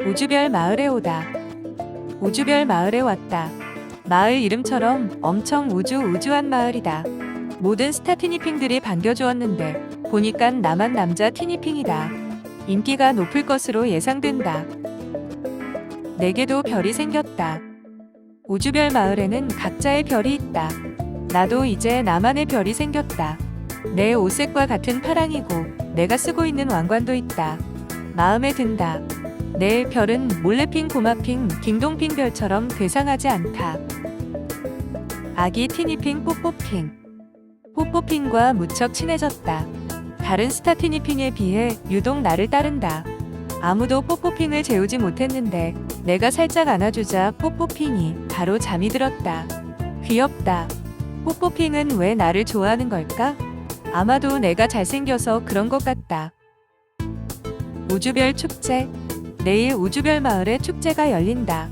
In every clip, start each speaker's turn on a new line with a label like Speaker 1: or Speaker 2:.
Speaker 1: 우주별 마을에 오다. 우주별 마을에 왔다. 마을 이름처럼 엄청 우주한 마을이다. 모든 스타 티니핑들이 반겨주었는데 보니깐 나만 남자 티니핑이다. 인기가 높을 것으로 예상된다. 내게도 별이 생겼다. 우주별 마을에는 각자의 별이 있다. 나도 이제 나만의 별이 생겼다. 내 옷색과 같은 파랑이고 내가 쓰고 있는 왕관도 있다. 마음에 든다. 내 별은 몰래핑, 고마핑, 딩동핑 별처럼 괴상하지 않다. 아기 티니핑 뽀뽀핑. 뽀뽀핑과 무척 친해졌다. 다른 스타 티니핑에 비해 유독 나를 따른다. 아무도 뽀뽀핑을 재우지 못했는데 내가 살짝 안아주자 뽀뽀핑이 바로 잠이 들었다. 귀엽다. 뽀뽀핑은 왜 나를 좋아하는 걸까? 아마도 내가 잘생겨서 그런 것 같다. 우주별 축제. 내일 우주별 마을에 축제가 열린다.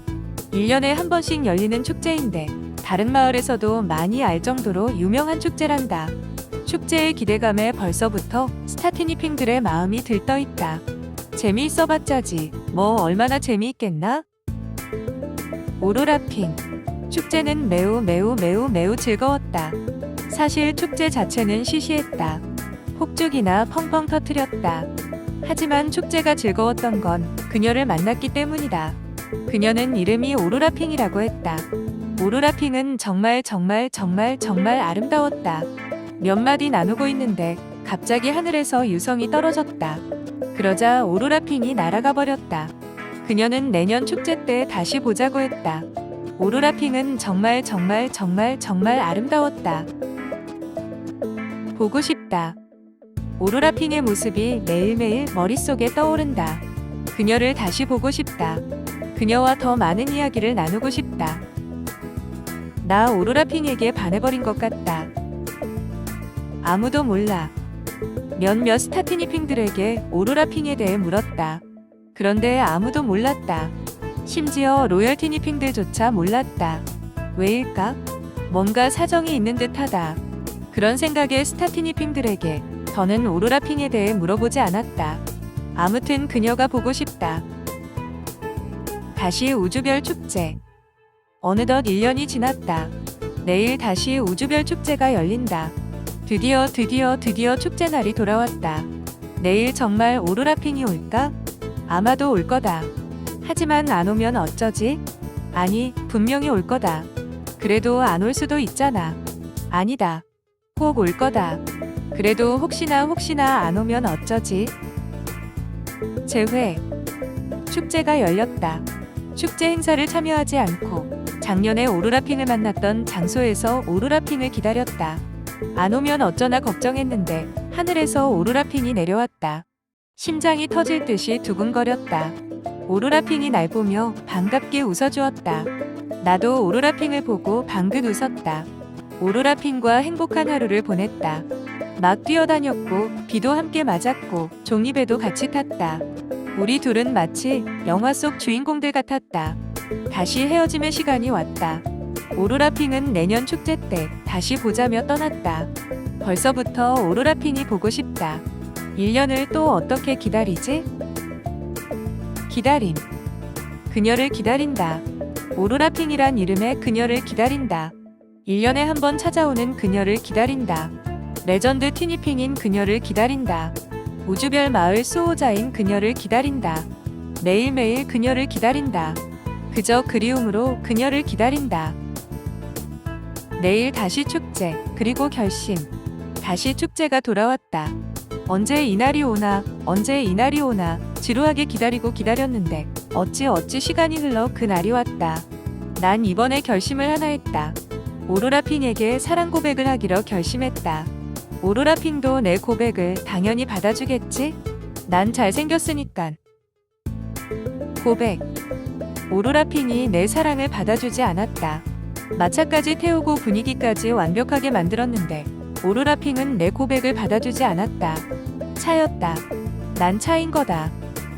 Speaker 1: 1년에 한 번씩 열리는 축제인데 다른 마을에서도 많이 알 정도로 유명한 축제란다. 축제의 기대감에 벌써부터 스타 티니핑들의 마음이 들떠있다. 재미있어 봤자지 뭐 얼마나 재미있겠나? 오로라핑. 축제는 매우 즐거웠다. 사실 축제 자체는 시시했다. 폭죽이나 펑펑 터뜨렸다. 하지만 축제가 즐거웠던 건 그녀를 만났기 때문이다. 그녀는 이름이 오로라핑이라고 했다. 오로라핑은 정말 아름다웠다. 몇 마디 나누고 있는데 갑자기 하늘에서 유성이 떨어졌다. 그러자 오로라핑이 날아가 버렸다. 그녀는 내년 축제 때 다시 보자고 했다. 오로라핑은 정말 아름다웠다. 보고 싶다. 오로라핑의 모습이 매일매일 머릿속에 떠오른다. 그녀를 다시 보고 싶다. 그녀와 더 많은 이야기를 나누고 싶다. 나 오로라핑에게 반해버린 것 같다. 아무도 몰라. 몇몇 스타 티니핑들에게 오로라핑에 대해 물었다. 그런데 아무도 몰랐다. 심지어 로열 티니핑들조차 몰랐다. 왜일까? 뭔가 사정이 있는 듯하다. 그런 생각에 스타 티니핑들에게 더는 오로라핑에 대해 물어보지 않았다. 아무튼 그녀가 보고 싶다. 다시 우주별 축제. 어느덧 1년이 지났다. 내일 다시 우주별 축제가 열린다. 드디어 축제 날이 돌아왔다. 내일 정말 오로라핑이 올까? 아마도 올 거다. 하지만 안 오면 어쩌지? 아니, 분명히 올 거다. 그래도 안 올 수도 있잖아. 아니다. 꼭 올 거다. 그래도 혹시나 안 오면 어쩌지? 재회. 축제가 열렸다. 축제 행사를 참여하지 않고 작년에 오로라핑을 만났던 장소에서 오로라핑을 기다렸다. 안 오면 어쩌나 걱정했는데 하늘에서 오로라핑이 내려왔다. 심장이 터질 듯이 두근거렸다. 오로라핑이 날 보며 반갑게 웃어주었다. 나도 오로라핑을 보고 방긋 웃었다. 오로라핑과 행복한 하루를 보냈다. 막 뛰어다녔고 비도 함께 맞았고 종이배도 같이 탔다. 우리 둘은 마치 영화 속 주인공들 같았다. 다시 헤어짐의 시간이 왔다. 오로라핑은 내년 축제 때 다시 보자며 떠났다. 벌써부터 오로라핑이 보고 싶다. 1년을 또 어떻게 기다리지? 기다림. 그녀를 기다린다. 오로라핑이란 이름의 그녀를 기다린다. 1년에 한 번 찾아오는 그녀를 기다린다. 레전드 티니핑인 그녀를 기다린다. 우주별 마을 수호자인 그녀를 기다린다. 매일매일 그녀를 기다린다. 그저 그리움으로 그녀를 기다린다. 내일 다시 축제, 그리고 결심. 다시 축제가 돌아왔다. 언제 이날이 오나 지루하게 기다렸는데 어찌 시간이 흘러 그날이 왔다. 난 이번에 결심을 하나 했다. 오로라핑에게 사랑 고백을 하기로 결심했다. 오로라핑도 내 고백을 당연히 받아주겠지? 난 잘생겼으니깐. 고백. 오로라핑이 내 사랑을 받아주지 않았다. 마차까지 태우고 분위기까지 완벽하게 만들었는데 오로라핑은 내 고백을 받아주지 않았다. 차였다. 난 차인 거다.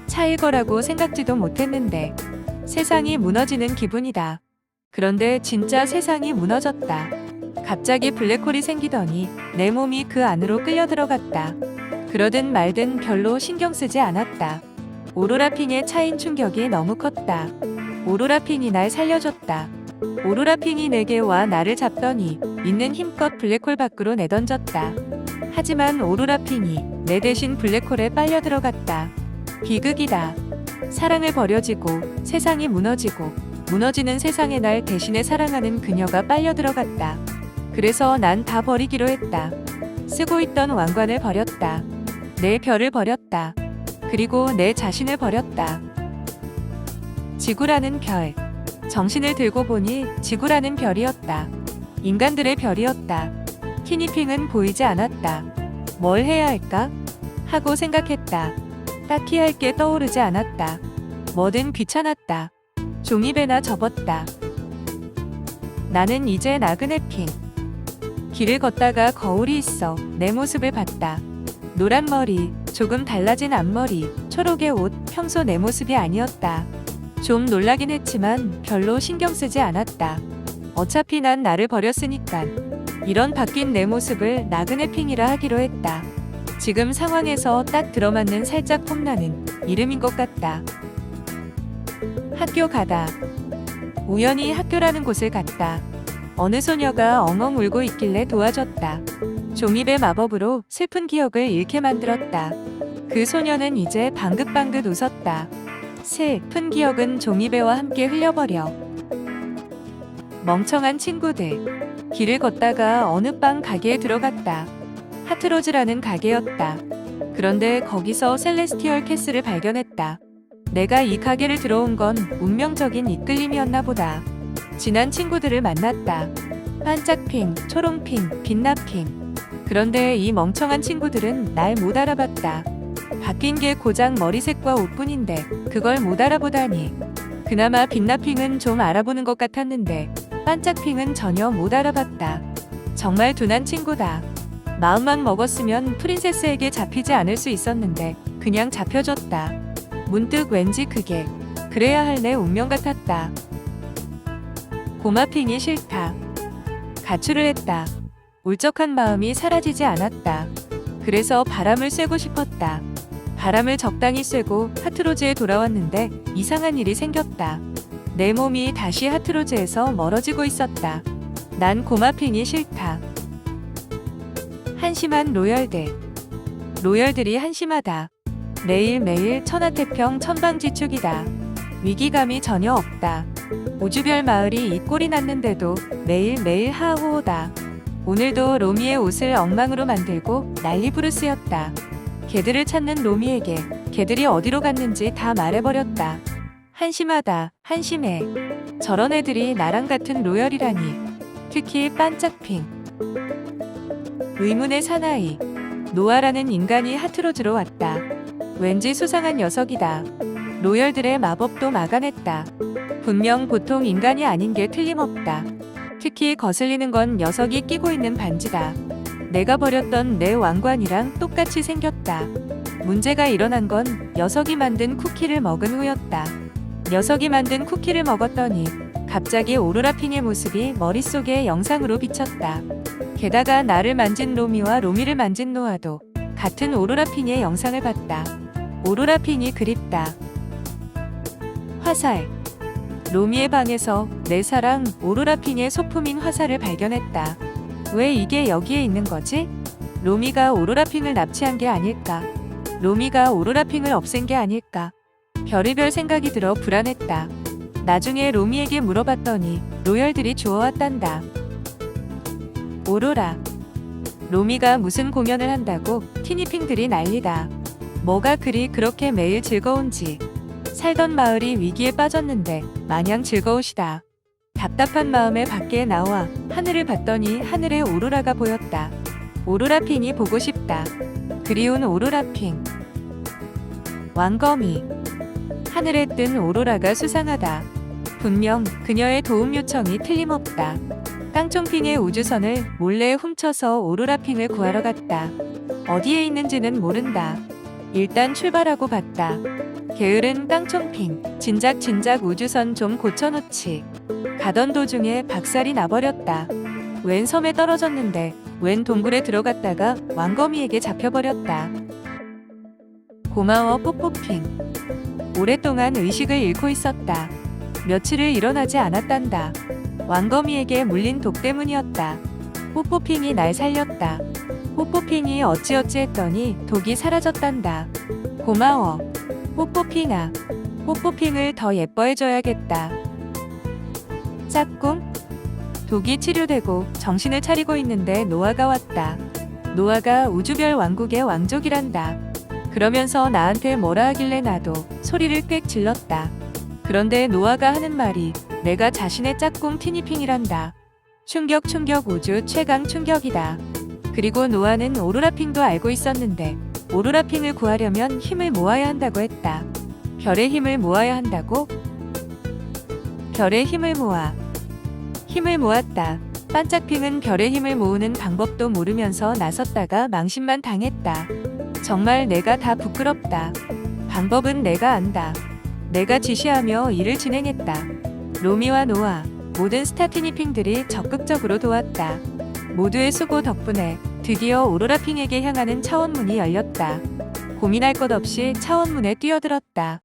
Speaker 1: 차일 거라고 생각지도 못했는데 세상이 무너지는 기분이다. 그런데 진짜 세상이 무너졌다. 갑자기 블랙홀이 생기더니 내 몸이 그 안으로 끌려 들어갔다. 그러든 말든 별로 신경 쓰지 않았다. 오로라핑에 차인 충격이 너무 컸다. 오로라핑이 날 살려줬다. 오로라핑이 내게 와 나를 잡더니 있는 힘껏 블랙홀 밖으로 내던졌다. 하지만 오로라핑이 내 대신 블랙홀에 빨려 들어갔다. 비극이다. 사랑을 버려지고 세상이 무너지고 무너지는 세상에 날 대신에 사랑하는 그녀가 빨려 들어갔다. 그래서 난 다 버리기로 했다. 쓰고 있던 왕관을 버렸다. 내 별을 버렸다. 그리고 내 자신을 버렸다. 지구라는 별. 정신을 들고 보니 지구라는 별이었다. 인간들의 별이었다. 티니핑은 보이지 않았다. 뭘 해야 할까? 하고 생각했다. 딱히 할 게 떠오르지 않았다. 뭐든 귀찮았다. 종이배나 접었다. 나는 이제 나그네 핑. 길을 걷다가 거울이 있어 내 모습을 봤다. 노란 머리, 조금 달라진 앞머리, 초록의 옷, 평소 내 모습이 아니었다. 좀 놀라긴 했지만 별로 신경 쓰지 않았다. 어차피 난 나를 버렸으니까. 이런 바뀐 내 모습을 나그네 핑이라 하기로 했다. 지금 상황에서 딱 들어맞는 살짝 폼나는 이름인 것 같다. 학교 가다. 우연히 학교라는 곳을 갔다. 어느 소녀가 엉엉 울고 있길래 도와줬다. 종이배 마법으로 슬픈 기억을 잃게 만들었다. 그 소녀는 이제 방긋방긋 웃었다. 슬픈 기억은 종이배와 함께 흘려버려. 멍청한 친구들. 길을 걷다가 어느 빵 가게에 들어갔다. 하트로즈라는 가게였다. 그런데 거기서 셀레스티얼 캐슬을 발견했다. 내가 이 가게를 들어온 건 운명적인 이끌림이었나 보다. 지난 친구들을 만났다. 반짝핑, 초롱핑, 빛나핑. 그런데 이 멍청한 친구들은 날 못 알아봤다. 바뀐 게 고작 머리색과 옷뿐인데 그걸 못 알아보다니. 그나마 빛나핑은 좀 알아보는 것 같았는데 반짝핑은 전혀 못 알아봤다. 정말 둔한 친구다. 마음만 먹었으면 프린세스에게 잡히지 않을 수 있었는데 그냥 잡혀줬다. 문득 왠지 그게 그래야 할 내 운명 같았다. 고마핑이 싫다. 가출을 했다. 울적한 마음이 사라지지 않았다. 그래서 바람을 쐬고 싶었다. 바람을 적당히 쐬고 하트로즈에 돌아왔는데 이상한 일이 생겼다. 내 몸이 다시 하트로즈에서 멀어지고 있었다. 난 고마핑이 싫다. 한심한 로열들. 로열들이 한심하다. 매일매일 천하태평 천방지축이다. 위기감이 전혀 없다. 우주별 마을이 이 꼴이 났는데도 매일매일 하호호다. 오늘도 로미의 옷을 엉망으로 만들고 난리부르스였다. 개들을 찾는 로미에게 개들이 어디로 갔는지 다 말해버렸다. 한심하다. 한심해. 저런 애들이 나랑 같은 로열이라니. 특히 반짝핑. 의문의 사나이. 노아라는 인간이 하트로즈로 왔다. 왠지 수상한 녀석이다. 로열들의 마법도 막아냈다. 분명 보통 인간이 아닌 게 틀림없다. 특히 거슬리는 건 녀석이 끼고 있는 반지다. 내가 버렸던 내 왕관이랑 똑같이 생겼다. 문제가 일어난 건 녀석이 만든 쿠키를 먹은 후였다. 녀석이 만든 쿠키를 먹었더니 갑자기 오로라핑의 모습이 머릿속에 영상으로 비쳤다. 게다가 나를 만진 로미와 로미를 만진 노아도 같은 오로라핑의 영상을 봤다. 오로라핑이 그립다. 화살. 로미의 방에서 내 사랑 오로라핑의 소품인 화살을 발견했다. 왜 이게 여기에 있는 거지? 로미가 오로라핑을 납치한 게 아닐까? 로미가 오로라핑을 없앤 게 아닐까? 별의별 생각이 들어 불안했다. 나중에 로미에게 물어봤더니 로열들이 주워왔단다. 오로라. 로미가 무슨 공연을 한다고 티니핑들이 난리다. 뭐가 그렇게 매일 즐거운지. 살던 마을이 위기에 빠졌는데 마냥 즐거우시다. 답답한 마음에 밖에 나와 하늘을 봤더니 하늘에 오로라가 보였다. 오로라핑이 보고 싶다. 그리운 오로라핑. 왕거미. 하늘에 뜬 오로라가 수상하다. 분명 그녀의 도움 요청이 틀림없다. 깡총핑의 우주선을 몰래 훔쳐서 오로라핑을 구하러 갔다. 어디에 있는지는 모른다. 일단 출발하고 봤다. 게으른 깡총핑, 진작 우주선 좀 고쳐놓지. 가던 도중에 박살이 나버렸다. 웬 섬에 떨어졌는데 웬 동굴에 들어갔다가 왕거미에게 잡혀버렸다. 고마워 뽀뽀핑. 오랫동안 의식을 잃고 있었다. 며칠을 일어나지 않았단다. 왕거미에게 물린 독 때문이었다. 뽀뽀핑이 날 살렸다. 뽀뽀핑이 어찌어찌 했더니 독이 사라졌단다. 고마워. 뽀뽀핑아. 뽀뽀핑을 더 예뻐해줘야겠다. 짝꿍? 독이 치료되고 정신을 차리고 있는데 노아가 왔다. 노아가 우주별 왕국의 왕족이란다. 그러면서 나한테 뭐라 하길래 나도 소리를 꽥 질렀다. 그런데 노아가 하는 말이 내가 자신의 짝꿍 티니핑이란다. 충격 우주 최강 충격이다. 그리고 노아는 오로라핑도 알고 있었는데 오로라핑을 구하려면 힘을 모아야 한다고 했다. 별의 힘을 모아야 한다고? 별의 힘을 모아. 힘을 모았다. 반짝핑은 별의 힘을 모으는 방법도 모르면서 나섰다가 망신만 당했다. 정말 내가 다 부끄럽다. 방법은 내가 안다. 내가 지시하며 일을 진행했다. 로미와 노아, 모든 스타티니핑들이 적극적으로 도왔다. 모두의 수고 덕분에 드디어 오로라핑에게 향하는 차원문이 열렸다. 고민할 것 없이 차원문에 뛰어들었다.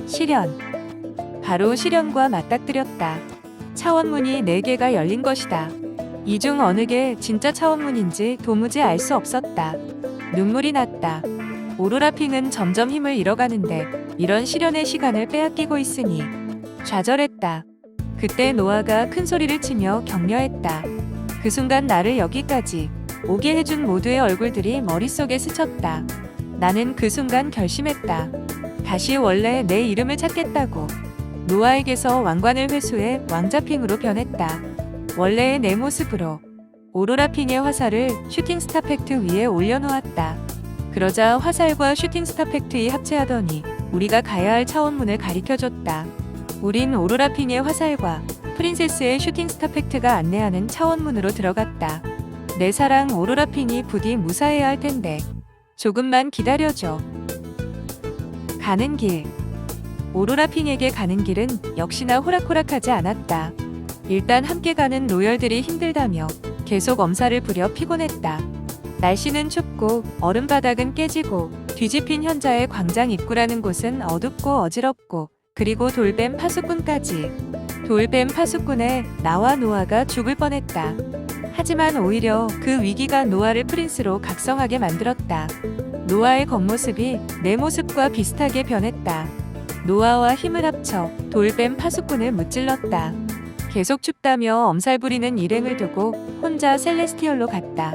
Speaker 1: 시련. 바로 시련과 맞닥뜨렸다. 차원문이 4개가 열린 것이다. 이 중 어느 게 진짜 차원문인지 도무지 알 수 없었다. 눈물이 났다. 오로라핑은 점점 힘을 잃어가는데 이런 시련의 시간을 빼앗기고 있으니 좌절했다. 그때 노아가 큰 소리를 치며 격려했다. 그 순간 나를 여기까지 오게 해준 모두의 얼굴들이 머릿속에 스쳤다. 나는 그 순간 결심했다. 다시 원래 내 이름을 찾겠다고. 노아에게서 왕관을 회수해 왕자핑으로 변했다. 원래의 내 모습으로 오로라핑의 화살을 슈팅스타 팩트 위에 올려놓았다. 그러자 화살과 슈팅스타 팩트이 합체하더니 우리가 가야 할 차원문을 가리켜줬다. 우린 오로라핑의 화살과 프린세스의 슈팅스타 팩트가 안내하는 차원문으로 들어갔다. 내 사랑 오로라핑이 부디 무사해야 할 텐데 조금만 기다려줘. 가는 길. 오로라핑에게 가는 길은 역시나 호락호락하지 않았다. 일단 함께 가는 로열들이 힘들다며 계속 엄살을 부려 피곤했다. 날씨는 춥고 얼음바닥은 깨지고 뒤집힌 현자의 광장 입구라는 곳은 어둡고 어지럽고 그리고 돌뱀 파수꾼까지. 돌뱀 파수꾼에 나와 노아가 죽을 뻔했다. 하지만 오히려 그 위기가 노아를 프린스로 각성하게 만들었다. 노아의 겉모습이 내 모습과 비슷하게 변했다. 노아와 힘을 합쳐 돌뱀 파수꾼을 무찔렀다. 계속 춥다며 엄살 부리는 일행을 두고 혼자 셀레스티얼로 갔다.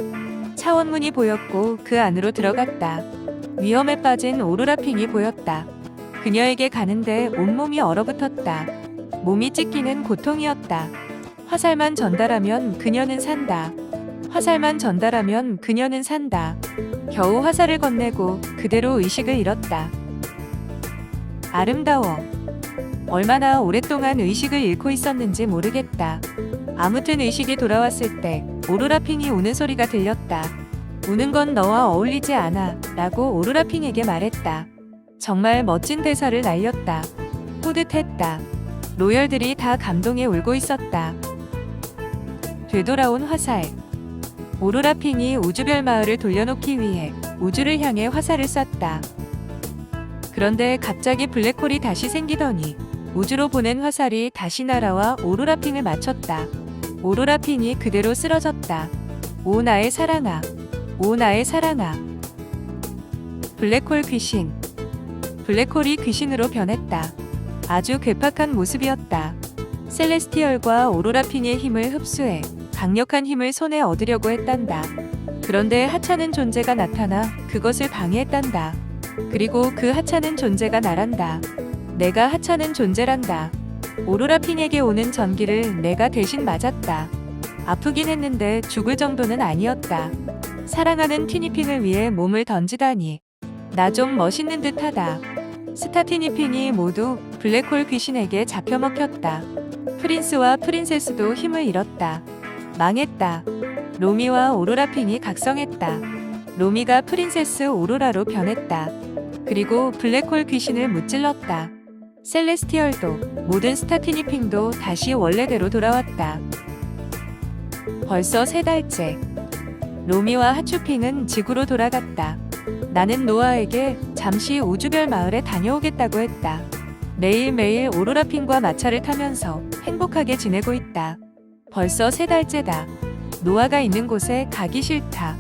Speaker 1: 차원문이 보였고 그 안으로 들어갔다. 위험에 빠진 오로라핑이 보였다. 그녀에게 가는데 온몸이 얼어붙었다. 몸이 찢기는 고통이었다. 화살만 전달하면 그녀는 산다. 화살만 전달하면 그녀는 산다. 겨우 화살을 건네고 그대로 의식을 잃었다. 아름다워. 얼마나 오랫동안 의식을 잃고 있었는지 모르겠다. 아무튼 의식이 돌아왔을 때 오로라핑이 우는 소리가 들렸다. 우는 건 너와 어울리지 않아 라고 오로라핑에게 말했다. 정말 멋진 대사를 날렸다. 뿌듯했다. 로열들이 다 감동에 울고 있었다. 되돌아온 화살. 오로라핑이 우주별 마을을 돌려놓기 위해 우주를 향해 화살을 쐈다. 그런데 갑자기 블랙홀이 다시 생기더니 우주로 보낸 화살이 다시 날아와 오로라핑을 맞췄다. 오로라핑이 그대로 쓰러졌다. 오 나의 사랑아. 오 나의 사랑아. 블랙홀 귀신. 블랙홀이 귀신으로 변했다. 아주 괴팍한 모습이었다. 셀레스티얼과 오로라핑의 힘을 흡수해 강력한 힘을 손에 얻으려고 했단다. 그런데 하찮은 존재가 나타나 그것을 방해했단다. 그리고 그 하찮은 존재가 나란다. 내가 하찮은 존재란다. 오로라핑에게 오는 전기를 내가 대신 맞았다. 아프긴 했는데 죽을 정도는 아니었다. 사랑하는 티니핑을 위해 몸을 던지다니. 나 좀 멋있는 듯하다. 스타 티니핑이 모두 블랙홀 귀신에게 잡혀먹혔다. 프린스와 프린세스도 힘을 잃었다. 망했다. 로미와 오로라핑이 각성했다. 로미가 프린세스 오로라로 변했다. 그리고 블랙홀 귀신을 무찔렀다. 셀레스티얼도 모든 스타티니핑도 다시 원래대로 돌아왔다. 벌써 3달째. 로미와 하츄핑은 지구로 돌아갔다. 나는 노아에게 잠시 우주별 마을에 다녀오겠다고 했다. 매일매일 오로라핀과 마차를 타면서 행복하게 지내고 있다. 벌써 3달째다. 노아가 있는 곳에 가기 싫다.